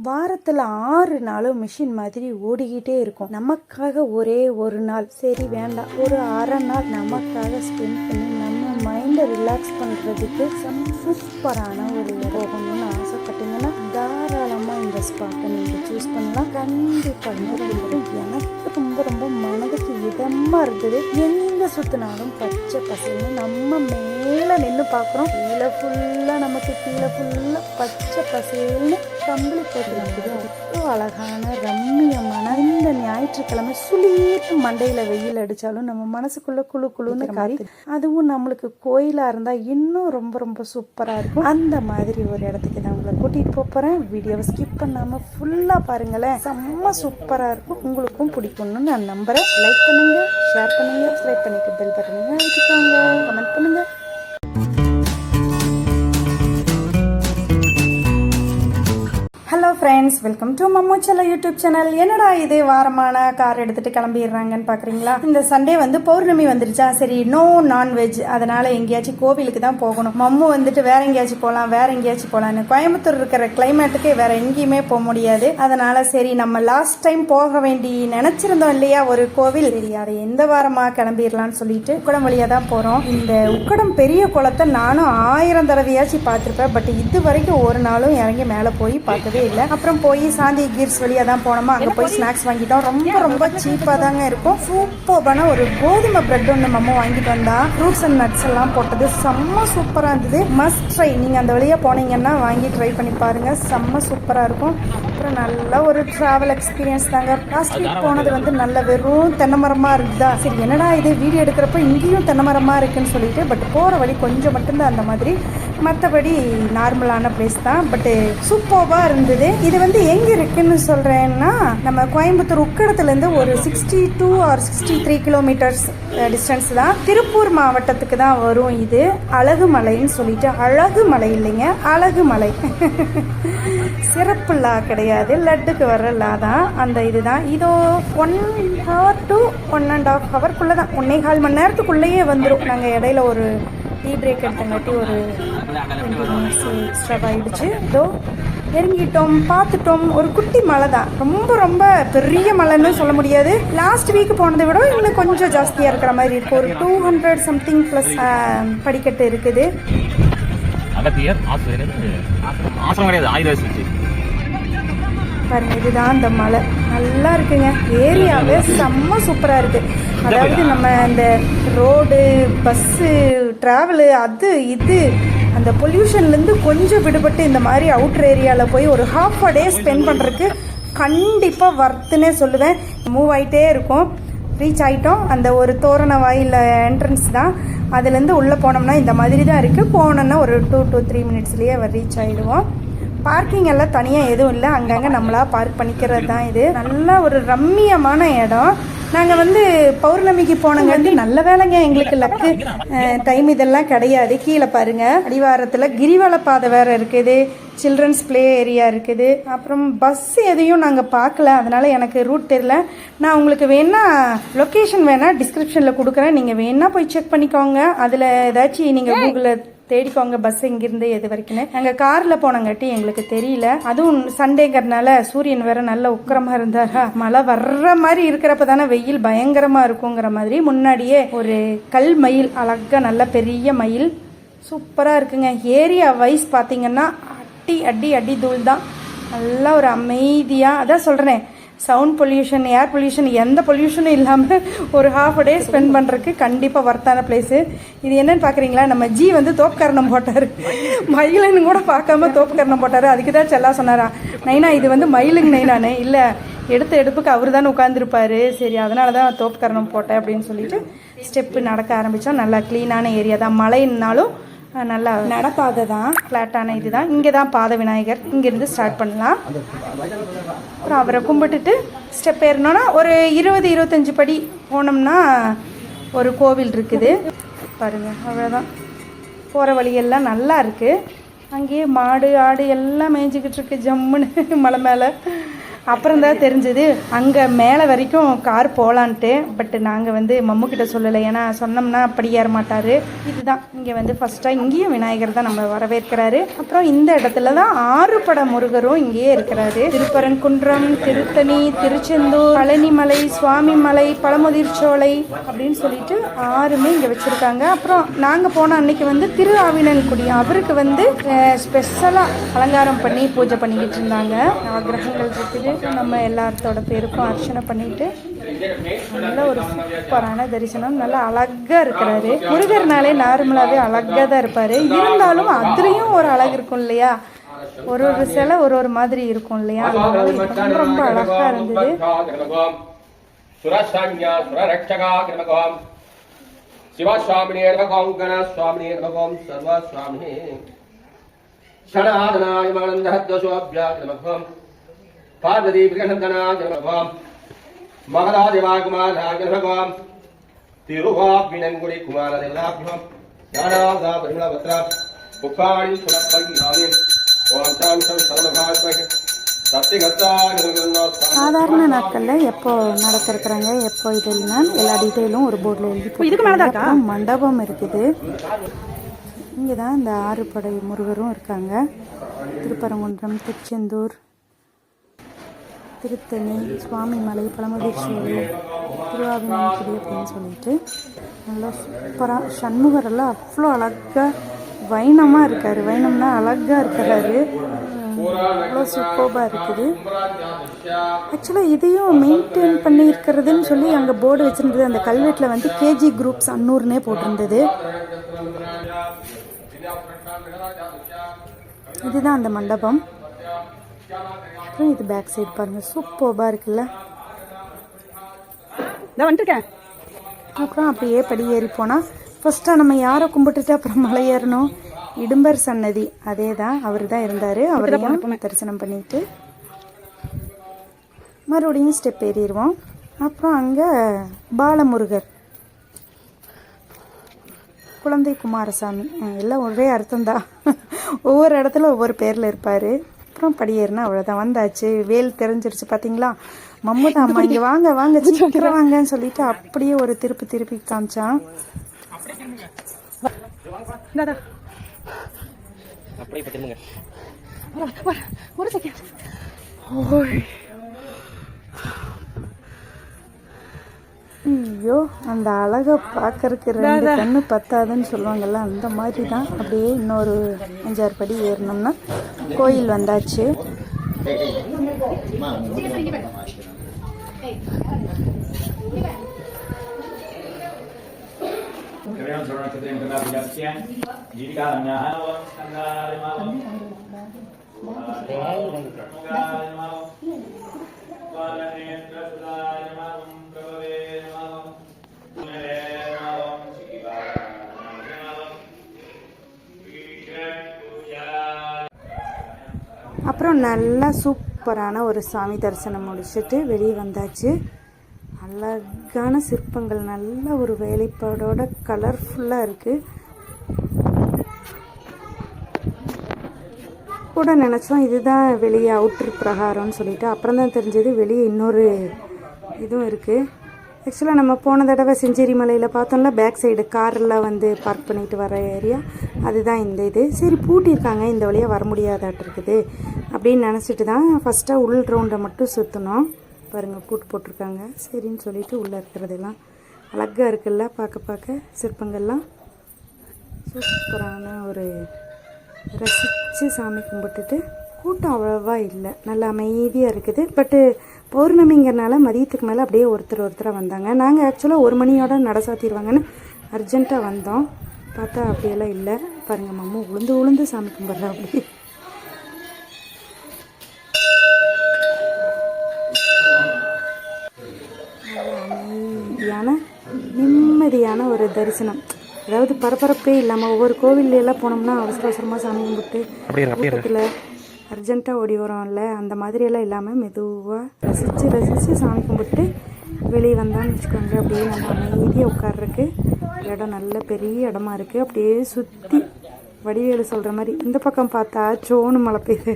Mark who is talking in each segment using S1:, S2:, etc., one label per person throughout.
S1: வாரத்தில் 6 நாளும் மிஷின் மாதிரி ஓடிக்கிட்டே இருக்கும். நமக்காக ஒரே ஒரு நாள் சரி வேண்டாம், ஒரு அரை நாள் நமக்காக ஸ்பெண்ட் பண்ணி நம்ம மைண்டை ரிலாக்ஸ் பண்ணுறதுக்கு சூப்பரான ஒரு போகணும்னு ஆசைப்பட்டீங்கன்னா தாராளமாக இந்த ஸ்பாட்டை நீங்கள் சூஸ் பண்ணலாம். கண்டிப்பாக எனக்கு ரொம்ப ரொம்ப மனதுக்கு இதமாக இருந்தது. எங்கே சுற்றினாலும் பச்சை பசங்க நம்ம மேலே நின்று பார்க்குறோம். கீழே ஃபுல்லாக நமக்கு கீழே ஃபுல்லாக பச்சை பசேல்னு கம்பளி போட்டுருக்குது. அவ்வளோ அழகான ரம்மியமான இந்த ஞாயிற்றுக்கிழமை சுளிட்டு மண்டையில் வெயில் அடித்தாலும் நம்ம மனசுக்குள்ளே குழு குழுன்னு காரி, அதுவும் நம்மளுக்கு கோயிலாக இருந்தால் இன்னும் ரொம்ப ரொம்ப சூப்பராக இருக்கும். அந்த மாதிரி ஒரு இடத்துக்கு நான் உங்களை கூட்டிகிட்டு போகிறேன். வீடியோவை ஸ்கிப் பண்ணாமல் ஃபுல்லாக பாருங்களேன், செம்ம சூப்பராக இருக்கும். உங்களுக்கும் பிடிக்கும்னு நான் நம்புகிறேன். லைக் பண்ணுங்கள், ஷேர் பண்ணுங்கள், சப்ஸ்கிரைப் பண்ணிட்டு பெல் பட்டனுங்க அழுத்திக்கோங்க, கமெண்ட் பண்ணுங்கள். ஹலோ ஃப்ரெண்ட்ஸ், வெல்கம் டு மம்மு செல்ல யூடியூப் சேனல். என்னடா இது வாரமான கார் எடுத்துட்டு கிளம்பிடுறாங்கன்னு பார்க்குறீங்களா? இந்த சண்டே வந்து பௌர்ணமி வந்துருச்சா, சரி நோ நான்வெஜ், அதனால எங்கேயாச்சும் கோவிலுக்கு தான் போகணும். மம்மு வந்துட்டு வேற எங்கேயாச்சும் போகலான்னு கோயம்புத்தூர் இருக்கிற கிளைமேட்டுக்கு வேற எங்கேயுமே போக முடியாது. அதனால சரி நம்ம லாஸ்ட் டைம் போக வேண்டி நினைச்சிருந்தோம் இல்லையா ஒரு கோவில், சரி அதை எந்த வாரமா கிளம்பிடலான்னு சொல்லிட்டு உக்கடம் வழியா தான் போறோம். இந்த உக்கடம் பெரிய குளத்தை நானும் 1000 தடவையாச்சும் பார்த்துருப்பேன். பட் இது வரைக்கும் ஒரு நாளும் இறங்கி மேலே போய் பார்த்ததே இல்லை. அப்புறம் போய் சாந்தி கீர்ஸ் வழியா தான் போனோமா, அங்கே போய் ஸ்நாக்ஸ் வாங்கிட்டோம். ரொம்ப ரொம்ப சீப்பாக தாங்க இருக்கும். சூப்பரான ஒரு கோதுமை பிரெட் ஒன்று நம்ம வாங்கிட்டு வந்தா, ஃப்ரூட்ஸ் அண்ட் நட்ஸ் எல்லாம் போட்டது செம்ம சூப்பராக இருந்தது. Must try. நீங்கள் அந்த வழியாக போனீங்கன்னா வாங்கி ட்ரை பண்ணி பாருங்க, செம்ம சூப்பராக இருக்கும். அப்புறம் நல்ல ஒரு ட்ராவல் எக்ஸ்பீரியன்ஸ் தாங்க. லாஸ்ட் வீக் போனது வந்து நல்ல வெறும் தென்னை மரமாக இருக்குதா, சரி என்னடா இது வீடியோ எடுக்கிறப்ப இங்கேயும் தென்னை மரமாக இருக்குன்னு சொல்லிட்டு, பட் போகிற வழி கொஞ்சம் மட்டும்தான் அந்த மாதிரி, மற்றபடி நார்மலான பிளேஸ் தான். பட் சூப்பராக இருந்தது. இது வந்து எங்க இருக்குன்னு சொல்றேன்னா, நம்ம கோயம்புத்தூர் உக்கடத்துலேருந்து ஒரு 62 or 63 கிலோமீட்டர்ஸ் டிஸ்டன்ஸ் தான். திருப்பூர் மாவட்டத்துக்கு தான் வரும். இது அழகுமலைன்னு சொல்லிட்டு, அழகுமலை இல்லைங்க, அழகுமலை. சிறப்பு லா கிடையாது, லட்டுக்கு வர்ற லா தான் அந்த இதுதான். இதோ 1 hour to 1.5 hour தான், 1.25 மணி நேரத்துக்குள்ளேயே வந்துடும். நாங்கள் இடையில ஒரு டீ பிரேக் எடுத்தங்காட்டி ஒரு 20 மினிட்ஸ் எக்ஸ்ட்ரா ஆயிடுச்சு. இதோ இறங்கிட்டோம், பார்த்துட்டோம். ஒரு குட்டி மலை தான், ரொம்ப ரொம்ப பெரிய மலைன்னு சொல்ல முடியாது. லாஸ்ட் வீக் போனதை விட இன்னும் கொஞ்சம் ஜாஸ்தியாக இருக்கிற மாதிரி இருக்கு. ஒரு 200 சம்திங் ப்ளஸ் படிக்கட்டு இருக்குது. பாருங்க, இதுதான் அந்த மலை. நல்லா இருக்குங்க, ஏரியாவே செம்ம சூப்பராக இருக்கு. அதாவது நம்ம இந்த ரோடு பஸ்ஸு ட்ராவலு அது இது அந்த பொல்யூஷன்லேருந்து கொஞ்சம் விடுபட்டு இந்த மாதிரி அவுட்டர் ஏரியாவில் போய் ஒரு half a day ஸ்பெண்ட் பண்ணுறதுக்கு கண்டிப்பாக வர்த்துன்னே சொல்லுவேன். மூவ் ஆகிட்டே இருக்கும். ரீச் ஆகிட்டோம். அந்த ஒரு தோரண வாயில் என்ட்ரன்ஸ் தான், அதுலேருந்து உள்ளே போனோம்னா இந்த மாதிரி தான் இருக்குது. போனோன்னா ஒரு 2 to 3 மினிட்ஸ்லேயே ரீச் ஆகிடுவோம். பார்க்கிங் எல்லாம் தனியாக எதுவும் இல்லை, அங்கங்கே நம்மளா பார்க் பண்ணிக்கிறது தான். இது நல்ல ஒரு ரம்மியமான இடம். நாங்கள் வந்து பௌர்ணமிக்கு போனங்காட்டி நல்ல வேலைங்க, எங்களுக்கு லக்கு டைம் இதெல்லாம் கிடையாது. கீழே பாருங்க, அடிவாரத்தில் கிரிவல பாதை வேற இருக்குது, சில்ட்ரன்ஸ் ப்ளே ஏரியா இருக்குது. அப்புறம் பஸ் எதையும் நாங்கள் பார்க்கல, அதனால எனக்கு ரூட் தெரியல. நான் உங்களுக்கு வேணா லொக்கேஷன் வேணா டிஸ்கிரிப்ஷனில் கொடுக்குறேன், நீங்கள் வேணா போய் செக் பண்ணிக்கோங்க. அதில் ஏதாச்சும் நீங்கள் கூகுளில் தேடிக்கோங்க பஸ் எங்கிருந்து எது வரைக்குன்னு. நாங்கள் காரில் போனங்காட்டி எங்களுக்கு தெரியல. அதுவும் சண்டேங்கிறதுனால சூரியன் வேற நல்ல உக்கிரமாக இருந்தாரா, மழை வர்ற மாதிரி இருக்கிறப்ப தானே வெயில் பயங்கரமாக இருக்குங்கிற மாதிரி முன்னாடியே ஒரு கல் மயில், அழகாக நல்ல பெரிய மயில் சூப்பராக இருக்குங்க. ஏரியா வைஸ் பார்த்தீங்கன்னா அடி அடி அடி தூள் தான். நல்லா ஒரு அமைதியாக, அதான் சொல்கிறேன், சவுண்ட் பொல்யூஷன், ஏர் பொல்யூஷன், எந்த பொல்யூஷனும் இல்லாமல் ஒரு half a day ஸ்பெண்ட் பண்ணுறதுக்கு கண்டிப்பாக வர்த்தான பிளேஸு. இது என்னன்னு பார்க்குறீங்களா, நம்ம ஜி வந்து தோப்புக்கரணம் போட்டார், மயிலுன்னு கூட பார்க்காம தோப்புக்கரணம் போட்டார். அதுக்கு தான் செல்லா சொன்னாரா, நைனா இது வந்து மயிலுங்க நைனானே, இல்லை எடுத்த எடுப்புக்கு அவர் தானே உட்காந்துருப்பாரு, சரி அதனால தான் தோப்புக்கரணம் போட்டேன் அப்படின்னு சொல்லிட்டு ஸ்டெப்பு நடக்க ஆரம்பித்தோம். நல்லா க்ளீனான ஏரியா தான், மழைன்னாலும் நல்லா நடப்பாதை தான், ஃப்ளாட்டான இது தான். இங்கே தான் பாத விநாயகர், இங்கேருந்து ஸ்டார்ட் பண்ணலாம். அப்புறம் அவரை கும்பிட்டுட்டு ஸ்டெப் ஏறினோன்னா ஒரு 20-25 படி போனோம்னா ஒரு கோவில் இருக்குது பாருங்கள். அவ்வளோதான், போகிற வழியெல்லாம் நல்லா இருக்குது. அங்கேயே மாடு ஆடு எல்லாம் மேய்ஞ்சிக்கிட்டு இருக்கு ஜம்முன்னு மலை மேலே. அப்புறம் தான் தெரிஞ்சது அங்கே மேலே வரைக்கும் கார் போகலான்ட்டு. பட் நாங்கள் வந்து மம்முக்கிட்ட சொல்லலை, ஏன்னா சொன்னோம்னா அப்படி ஏற மாட்டார். இதுதான் இங்கே வந்து ஃபஸ்ட்டாக இங்கேயும் விநாயகர் தான் நம்ம வரவேற்கிறாரு. அப்புறம் இந்த இடத்துல தான் 6 பட முருகரும் இங்கேயே இருக்கிறாரு. திருப்பரங்குன்றம், திருத்தணி, திருச்செந்தூர், பழனிமலை, சுவாமிமலை, பழமுதிர்ச்சோலை அப்படின்னு சொல்லிட்டு 6மே இங்கே வச்சுருக்காங்க. அப்புறம் நாங்கள் போன அன்னைக்கு வந்து திரு ஆவினன்குடி அவருக்கு வந்து ஸ்பெஷலாக அலங்காரம் பண்ணி பூஜை பண்ணிக்கிட்டு இருந்தாங்க. நவகிரகங்கள் இருக்குது. நம்ம எல்லாத்தோட பேருக்கும் அர்ச்சனை பண்ணிட்டு நல்ல ஒரு சூப்பரான தரிசனம். நல்லா அழகா இருக்கிறாரு. முருகர்னாலே நார்மலாவே அழகா தான் இருப்பாரு. இருந்தாலும் அதுலயும் ஒரு அழகு இருக்கும் இல்லையா, ஒரு சிலை ஒரு மாதிரி இருக்கும் இல்லையா, ரொம்ப அழகா இருந்தது.
S2: பார்வதி பிரகந்தனாஜனபம் மகதாதிவாகுமாராஜனபம் திருவாபினங்குடி குமாரதேவதாபியம் ஞானாதா பரிமளபத்ரா புக்காணி சுரப்பல்யாமி ஓம் சாந்தம் சர்வபாத்மக
S1: சாதாரண நாட்களில் எப்போ நடத்திருக்கிறாங்க, எப்போ இது இல்லைன்னா எல்லா டீட்டெயிலும் ஒரு போர்டில் எழுதி. மண்டபம் இருக்குது. இங்கே தான் இந்த 6 படை முருகரும் இருக்காங்க. திருப்பரங்குன்றம், திருச்செந்தூர், திருத்தணி, சுவாமிமலை, பழமுதிர்ச்சோலை, திருவாவினன்குடி அப்படின்னு சொல்லிட்டு நல்லா சூப்பராக சண்முகரெல்லாம் அவ்வளோ அழகாக வைணமாக இருக்கார். வைணம்னா அழகாக இருக்கிறாரு. அவ்வளோ சூப்பராக இருக்குது. ஆக்சுவலாக இதையும் மெயின்டைன் பண்ணி இருக்கிறதுன்னு சொல்லி அங்கே போர்டு வச்சுருந்தது. அந்த கல்வெட்டில் வந்து கேஜி குரூப்ஸ் அன்னூர்னே போட்டிருந்தது. இதுதான் அந்த மண்டபம். அப்புறம் இது பேக் சைடு பாருங்க, சூப்பராக இருக்குல்ல. நான் வந்துருக்கேன். அப்புறம் அப்படியே படி ஏறி போனால் ஃபர்ஸ்ட்டாக நம்ம யாரை கும்பிட்டுட்டு அப்புறம் மலை ஏறணும். இடும்பர் சன்னதி அதே தான், அவர் தான் இருந்தார். அவரையும் தரிசனம் பண்ணிட்டு மறுபடியும் ஸ்டெப் ஏறிடுவோம். அப்புறம் அங்கே பாலமுருகர், குழந்தை குமாரசாமி எல்லாம் ஒரே அர்த்தம்தான். ஒவ்வொரு இடத்துல ஒவ்வொரு பேரில் இருப்பார். அப்புறம் படியேறினா அவ்வளோதான், வந்தாச்சு. வேல் தெரிஞ்சிருச்சு பார்த்தீங்களா. மம்முதான் அம்மா இங்கே வாங்க வாங்க சீக்கிரம் வாங்கன்னு சொல்லிட்டு அப்படியே ஒரு திருப்பி காமிச்சான். ஐயோ, அந்த அழகை பார்க்கறதுக்கு 2 கண்ணு பத்தாதுன்னு சொல்லுவாங்கல்ல, அந்த மாதிரி தான். அப்படியே இன்னொரு 5-6 படி ஏறினோம்னா கோயில் வந்தாச்சு. அப்புறம் நல்லா சூப்பரான ஒரு சாமி தரிசனம் முடிச்சுட்டு வெளியே வந்தாச்சு. அழகான சிற்பங்கள், நல்ல ஒரு வேலைப்பாடோட கலர்ஃபுல்லாக இருக்குது. கூட நினச்சோம் இதுதான் வெளியே அவுட்ரு பிரகாரம்னு சொல்லிட்டு, அப்புறம் தான் தெரிஞ்சது வெளியே இன்னொரு இதுவும் இருக்குது. ஆக்சுவலாக நம்ம போன தடவை செஞ்சேரி மலையில் பார்த்தோம்ல, பேக் சைடு காரெல்லாம் வந்து பார்க் பண்ணிட்டு வர ஏரியா, அதுதான் இந்த இது. சரி பூட்டியிருக்காங்க, இந்த வழியாக வர முடியாதாட்டு இருக்குது அப்படின்னு நினச்சிட்டு தான் ஃபஸ்ட்டாக உள் ரவுண்டை மட்டும் சுற்றினோம். பாருங்கள், பூட்டு போட்டிருக்காங்க. சரின்னு சொல்லிட்டு உள்ளே இருக்கிறதெல்லாம் அழகாக இருக்குல்ல, பார்க்க சிற்பங்கள்லாம் சூப்பரான ஒரு ரசித்து சாமி கும்பிட்டுட்டு. கூட்டம் அவ்வளோவா இல்லை, நல்லா அமைதியாக இருக்குது. பட்டு பௌர்ணமிங்கிறனால மதியத்துக்கு மேலே அப்படியே ஒருத்தராக வந்தாங்க. நாங்கள் ஆக்சுவலாக 1 மணியோட நட சாத்திடுவாங்கன்னு அர்ஜென்ட்டாக வந்தோம். பார்த்தா அப்படியெல்லாம் இல்லை. பாருங்கள், மாமா உளுந்து சாமி கும்பிட்றா. அப்படி அமைதியான நிம்மதியான ஒரு தரிசனம். அதாவது பரபரப்பே இல்லாமல், ஒவ்வொரு கோவில்லாம் போனோம்னா அவசரமாக சாமி கும்பிட்டு கூட்டத்தில் அர்ஜென்ட்டாக ஓடி வரோம்ல, அந்த மாதிரியெல்லாம் இல்லாமல் மெதுவாக ரசித்து சாமி கும்பிட்டு வெளியே வந்தான்னு வச்சுக்கோங்க. அப்படியே நம்ம அமைதியாக உட்கார்றதுக்கு இடம் நல்ல பெரிய இடமா இருக்குது. அப்படியே சுற்றி வடிவேலு சொல்கிற மாதிரி இந்த பக்கம் பார்த்தா சோனு மழை பெய்யுது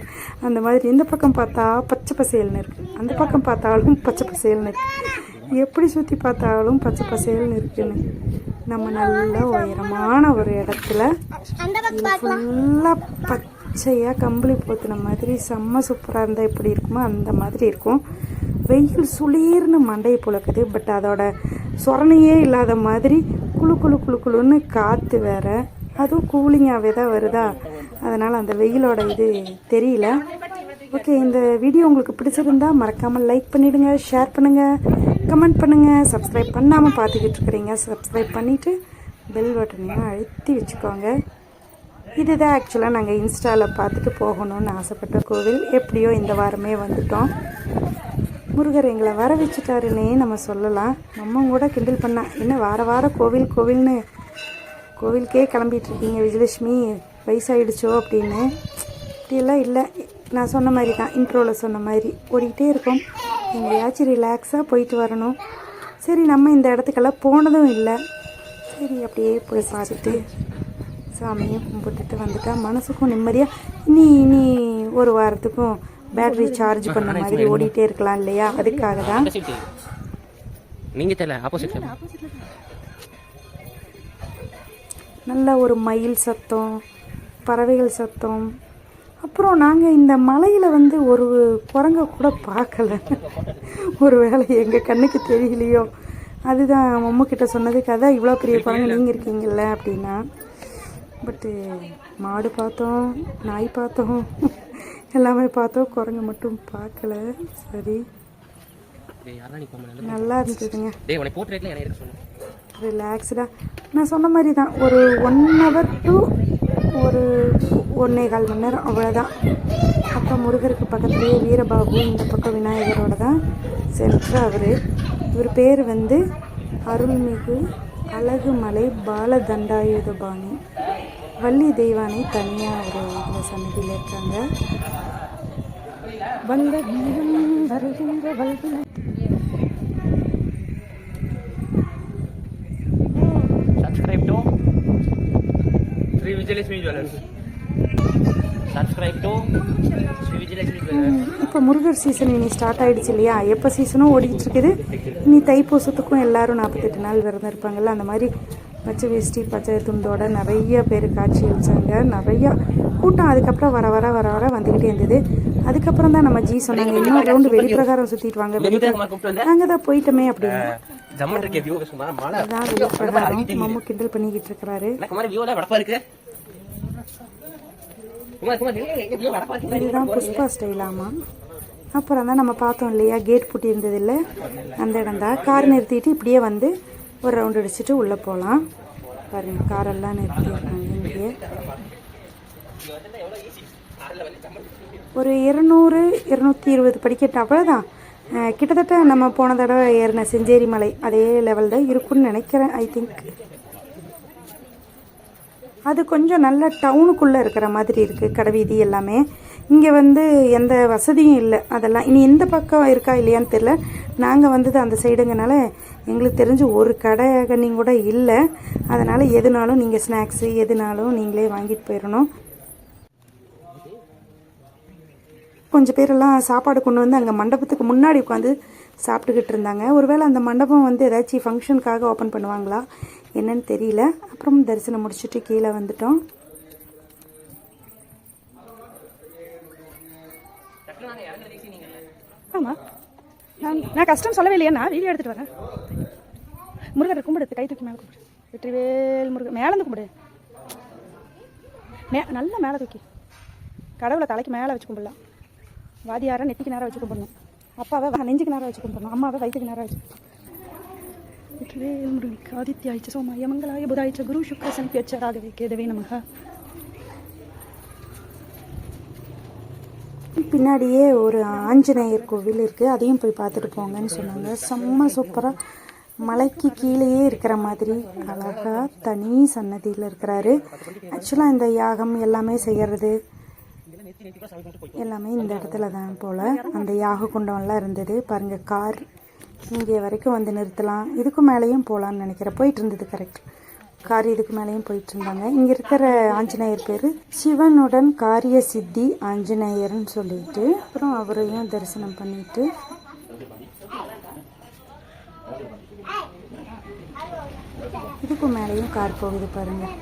S1: அந்த மாதிரி இந்த பக்கம் பார்த்தா பச்சை பசேல்னு இருக்குது, அந்த பக்கம் பார்த்தாலும் பச்சை பசேல்னு இருக்குது, எப்படி சுற்றி பார்த்தாலும் பச்சை பசேல்னு இருக்குன்னு நம்ம நல்ல உயரமான ஒரு இடத்துல ஃபுல்லாக பச்சையாக கம்பளி போத்துன மாதிரி செம்ம சூப்பராக இருந்தால் எப்படி இருக்குமோ அந்த மாதிரி இருக்கும். வெயில் சுளீர்னு மண்டையை புழக்குது, பட் அதோட சொரணையே இல்லாத மாதிரி குளு குளு குளு குளுன்னு காற்று வேற, அதுவும் கூலிங்காகவே தான் வருதா, அதனால் அந்த வெயிலோட இது தெரியல. ஓகே, இந்த வீடியோ உங்களுக்கு பிடிச்சிருந்தா மறக்காமல் லைக் பண்ணிவிடுங்க, ஷேர் பண்ணுங்கள், கமெண்ட் பண்ணுங்கள். சப்ஸ்கிரைப் பண்ணாமல் பார்த்துக்கிட்டு இருக்கிறீங்க, சப்ஸ்கிரைப் பண்ணிவிட்டு பெல் பட்டனையும் அழுத்தி வச்சுக்கோங்க. இதுதான் ஆக்சுவலாக நாங்கள் இன்ஸ்டாவில் பார்த்துட்டு போகணும்னு ஆசைப்பட்ட கோவில். எப்படியோ இந்த வாரமே வந்துட்டோம். முருகர் எங்களை வர வச்சுட்டாருன்னே நம்ம சொல்லலாம். நம்ம கூட கிண்டல் பண்ணா, என்ன வார வாரம் கோவில் கோவில்னு கோவிலுக்கே கிளம்பிகிட்ருக்கீங்க விஜயலட்சுமி, வயசாகிடுச்சோ அப்படின்னு. இப்படியெல்லாம் இல்லை, நான் சொன்ன மாதிரி தான், இன்ட்ரோவில் சொன்ன மாதிரி ஓடிக்கிட்டே இருக்கோம். எங்கேயாச்சும் ரிலாக்ஸாக போயிட்டு வரணும். சரி, நம்ம இந்த இடத்துக்கெல்லாம் போனதும் இல்லை. சரி, அப்படியே போய் பார்த்துட்டு சாமியை கும்பிட்டுட்டு வந்துட்டா மனசுக்கும் நிம்மதியாக இனி ஒரு வாரத்துக்கும் பேட்டரி சார்ஜ் பண்ண மாதிரி ஓடிட்டே இருக்கலாம் இல்லையா, அதுக்காக தான். நல்ல ஒரு மயில் சத்தம், பறவைகள் சத்தம். அப்புறம் நாங்கள் இந்த மலையில் வந்து ஒரு குரங்கை கூட பார்க்கல. ஒரு வேளை எங்கள் கண்ணுக்கு தெரியலையோ, அதுதான் அம்மாக்கிட்ட சொன்னதுக்கு, அதான் இவ்வளோ பெரிய குரங்கு நீங்கள் இருக்கீங்கல்ல அப்படின்னா. பட்டு மாடு பார்த்தோம், நாய் பார்த்தோம், எல்லாமே பார்த்தோம், குரங்கு மட்டும் பார்க்கல. சரி, நல்லா இருந்ததுங்க, ரிலாக்ஸ்டாக. நான் சொன்ன மாதிரி தான், ஒரு 1 hour to ஒரு 1.25 மணி நேரம், அவ்வளோதான். அப்புறம் முருகருக்கு பக்கத்துலேயே வீரபாபு, இந்த பக்கம் விநாயகரோட தான் சென்ட்ரு. இவர் பேர் வந்து அருள்மிகு அழகுமலை பாலதண்டாயுதபாணி. வள்ளி தெய்வானை தனியாக ஒரு இதில் சன்னதியில் இருக்காங்க. வந்த வீரம் வருகின்ற வல்வினை.
S3: Subscribe to Sri Vijayalakshmi Jewellers. Subscribe to Sri Vijayalakshmi Jewellers.
S1: இப்போ முருகர் சீசன் இனி ஸ்டார்ட் ஆகிடுச்சு இல்லையா, எப்போ சீசனும் ஓடிக்கிட்டு இருக்குது. இனி தைப்பூசத்துக்கும் எல்லோரும் 48 நாள் விரதம் இருப்பாங்கள்ல, அந்த மாதிரி பச்சை வேஷ்டி பச்சை துண்டோட நிறைய பேர் காட்சி அளித்தாங்க. நிறையா கூட்டம் அதுக்கப்புறம் வர வர வர வர வந்துக்கிட்டே இருந்தது. அதுக்கப்புறம் தான் நம்ம சொன்னாங்க, இன்னொரு ரவுண்டு வெளிப்பிரகாரம் சுற்றிட்டு வாங்க. நாங்கள் தான் போயிட்டோமே அப்படின்னு. அதான் வெளிப்பிரகாரம் மம்மு கிண்டல் பண்ணிக்கிட்டு இருக்கிறாரு. இதுதான் புஷ்பா ஸ்டைலாமா. அப்புறம் தான் நம்ம பார்த்தோம் இல்லையா, கேட் பூட்டி இருந்தது இல்லை, அந்த இடம் தான். கார் நிறுத்திட்டு இப்படியே வந்து ஒரு ரவுண்டு அடிச்சுட்டு உள்ளே போகலாம். பாருங்கள், காரெல்லாம் நிறுத்திடுறாங்க இங்கேயே. ஒரு 200-220 படிக்கட்டு, அவ்வளோதான். கிட்டத்தட்ட நம்ம போன தடவை ஏறின செஞ்சேரி மலை அதே லெவல் தான் இருக்குன்னு நினைக்கிறேன், ஐ திங்க். அது கொஞ்சம் நல்ல டவுனுக்குள்ளே இருக்கிற மாதிரி இருக்குது, கடைவீதி எல்லாமே. இங்கே வந்து எந்த வசதியும் இல்லை. அதெல்லாம் இனி இந்த பக்கம் இருக்கா இல்லையான்னு தெரில. நாங்கள் வந்தது அந்த சைடுங்கனால எங்களுக்கு தெரிஞ்சு ஒரு கடை கண்ணிங் கூட இல்லை. அதனால் எதுனாலும் நீங்கள் ஸ்நாக்ஸு எதுனாலும் நீங்களே வாங்கிட்டு போயிடணும். கொஞ்சம் பேரெல்லாம் சாப்பாடு கொண்டு வந்து அங்கே மண்டபத்துக்கு முன்னாடி உட்காந்து சாப்பிட்டுக்கிட்டு இருந்தாங்க. ஒருவேளை அந்த மண்டபம் வந்து ஏதாச்சும் ஃபங்க்ஷனுக்காக ஓப்பன் பண்ணுவாங்களா என்னன்னு தெரியல. அப்புறம் தரிசனம் முடிச்சுட்டு கீழே வந்துட்டோம். ஆமாம், நான் கஷ்டம் சொல்லவே இல்லையா, நான் வீடியோ எடுத்துகிட்டு வரேன். முருகரை கும்பிடு, கை தூக்கி மேலே கும்பிடு. வெற்றிவேல் முருகன் மேலேருந்து கும்பிடு, நல்லா மேலே தூக்கி. கடவுளை தலைக்கு மேலே வச்சு கும்பிடலாம். வாதியாரை நெத்திக்கு நேரம் வச்சு கும்பிடணும். அப்பாவை நெஞ்சுக்கு நேரம் வச்சு கும்பிடணும். அம்மாவை வயிற்றுக்கு நேரம் வச்சு. வெற்றிவேல் முருகனுக்கு ஆதித்யாயிச்ச சோமாய மங்களாய புதாயிச்ச குரு சுக்ர சனிப்பேச்ச ராகவே கேதவே நமக. பின்னாடியே ஒரு ஆஞ்சநேயர் கோவில் இருக்குது, அதையும் போய் பார்த்துட்டு போங்கன்னு சொன்னாங்க. செம்ம சூப்பராக மலைக்கு கீழேயே இருக்கிற மாதிரி அழகாக தனி சன்னதியில் இருக்கிறாரு. ஆக்சுவலாக இந்த யாகம் எல்லாமே செய்கிறது எல்லாமே இந்த இடத்துல தான் போல். அந்த யாக குண்டம்லாம் இருந்தது பாருங்கள். கார் இங்கே வரைக்கும் வந்து நிறுத்தலாம், இதுக்கும் மேலேயும் போகலான்னு நினைக்கிறேன். போயிட்டு இருந்தது கரெக்ட். கார் இதுக்கு மேலேயும் போயிட்டு இருந்தாங்க. இங்கே இருக்கிற ஆஞ்சநேயர் பேர் சிவனுடன் காரிய சித்தி ஆஞ்சநேயர்னு சொல்லிட்டு, அப்புறம் அவரையும் தரிசனம் பண்ணிட்டு இதுக்கு மேலேயும் கார் போகுது பாருங்கள்.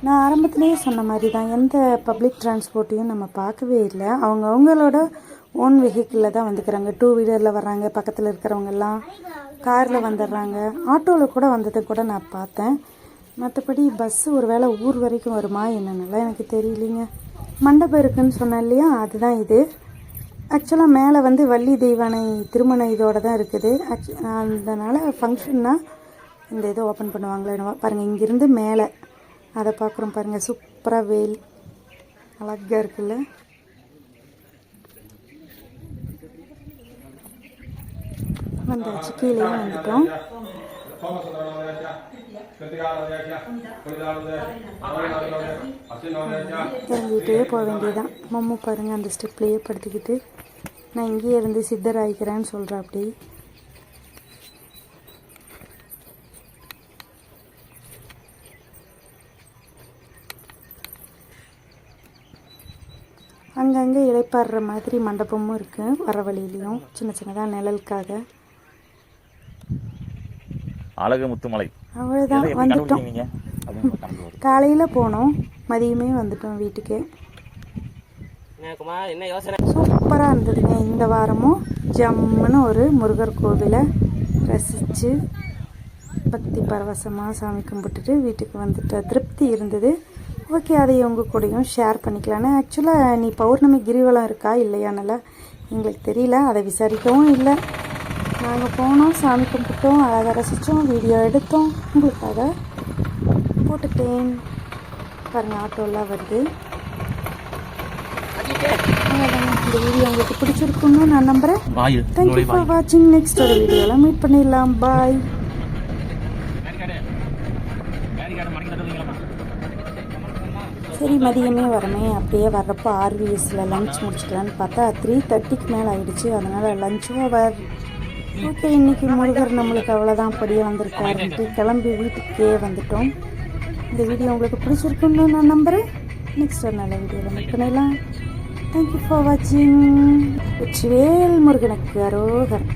S1: நான் ஆரம்பத்திலேயே சொன்ன மாதிரி தான், எந்த பப்ளிக் டிரான்ஸ்போர்ட்டையும் நம்ம பார்க்கவே இல்லை. அவங்களோட ஓன் வெஹிக்கிளில் தான் வந்துக்கிறாங்க. 2 வீலரில் வர்றாங்க, பக்கத்தில் இருக்கிறவங்கெல்லாம் காரில் வந்துடுறாங்க. ஆட்டோவில் கூட வந்ததை கூட நான் பார்த்தேன். மற்றபடி பஸ்ஸு ஒரு வேளை ஊர் வரைக்கும் வருமா என்னென்னலாம் எனக்கு தெரியலிங்க. மண்டபம் இருக்குதுன்னு சொன்னேன் இல்லையா, அதுதான் இது. ஆக்சுவலாக மேலே வந்து வள்ளி தெய்வானை திருமண இதோடு தான் இருக்குது. அதனால் ஃபங்க்ஷன்னா இந்த இதை ஓப்பன் பண்ணுவாங்களே பாருங்கள். இங்கேருந்து மேலே அதை பார்க்குறோம் பாருங்கள். சூப்பராக வெயில் அழகாக இருக்குல்ல. வந்தாச்சு, கீழேயும் வந்துட்டோம். இறங்கிட்டே போக வேண்டியதான். மம்மு பாருங்கள் அந்த ஸ்டெப்லேயே படுத்துக்கிட்டு நான் இங்கேயே இருந்து சித்தர் ஆகிக்கிறேன்னு சொல்கிறேன். அப்படி அங்கங்கே இளைப்பாடுற மாதிரி மண்டபமும் இருக்குது. வர வழியிலையும் சின்ன சின்னதாக நிழலுக்காக.
S3: அழகு முத்துமலை
S1: அவ்வளோதான், வந்துட்டோம். காலையில் போனோம், மதியமே வந்துட்டோம் வீட்டுக்கு. சூப்பராக இருந்ததுங்க. இந்த வாரமும் ஜம்முன்னு ஒரு முருகர் கோவிலை ரசித்து பக்தி பரவசமாக சாமி கும்பிட்டுட்டு வீட்டுக்கு வந்துட்டு திருப்தி இருந்தது. ஓகே, அதை உங்கள் கூடயும் ஷேர் பண்ணிக்கலான்னு. ஆக்சுவலாக நீ பௌர்ணமி கிரிவலம் இருக்கா இல்லையானால எங்களுக்கு தெரியல, அதை விசாரிக்கவும் இல்லை. நாங்கள் போனோம், சாமி கும்பிட்டோம், அழகாக ரசித்தோம், வீடியோ எடுத்தோம், உங்களுக்காக போட்டுட்டேன். பாருங்கள் ஆட்டோலாம் வருது. இந்த வீடியோ உங்களுக்கு பிடிச்சிருக்குன்னு நான் நம்புகிறேன். தேங்க்யூ ஃபார் வாட்சிங். நெக்ஸ்ட் ஒரு வீடியோவில் மீட் பண்ணிடலாம். பாய். சரி, மதியமே வரமே, அப்படியே வர்றப்போ ஆர்விஎஸில் லஞ்ச் முடிச்சுக்கலான்னு பார்த்தா 3:30க்கு மேலே ஆகிடுச்சு. அதனால் லஞ்சும் ஓவர். ஓகே, இன்றைக்கி முருகர் நம்மளுக்கு அவ்வளோதான் படியே வந்திருக்காருன்ட்டு கிளம்பி வீட்டுக்கே வந்துட்டோம். இந்த வீடியோ உங்களுக்கு பிடிச்சிருக்குன்னு நான் நம்புகிறேன். நெக்ஸ்ட் ஒரு நல்ல வீடியோவில் மீட் பண்ணிடலாம். தேங்க்யூ ஃபார் வாட்சிங். வெற்றிவேல் முருகனுக்கு அரோகர்.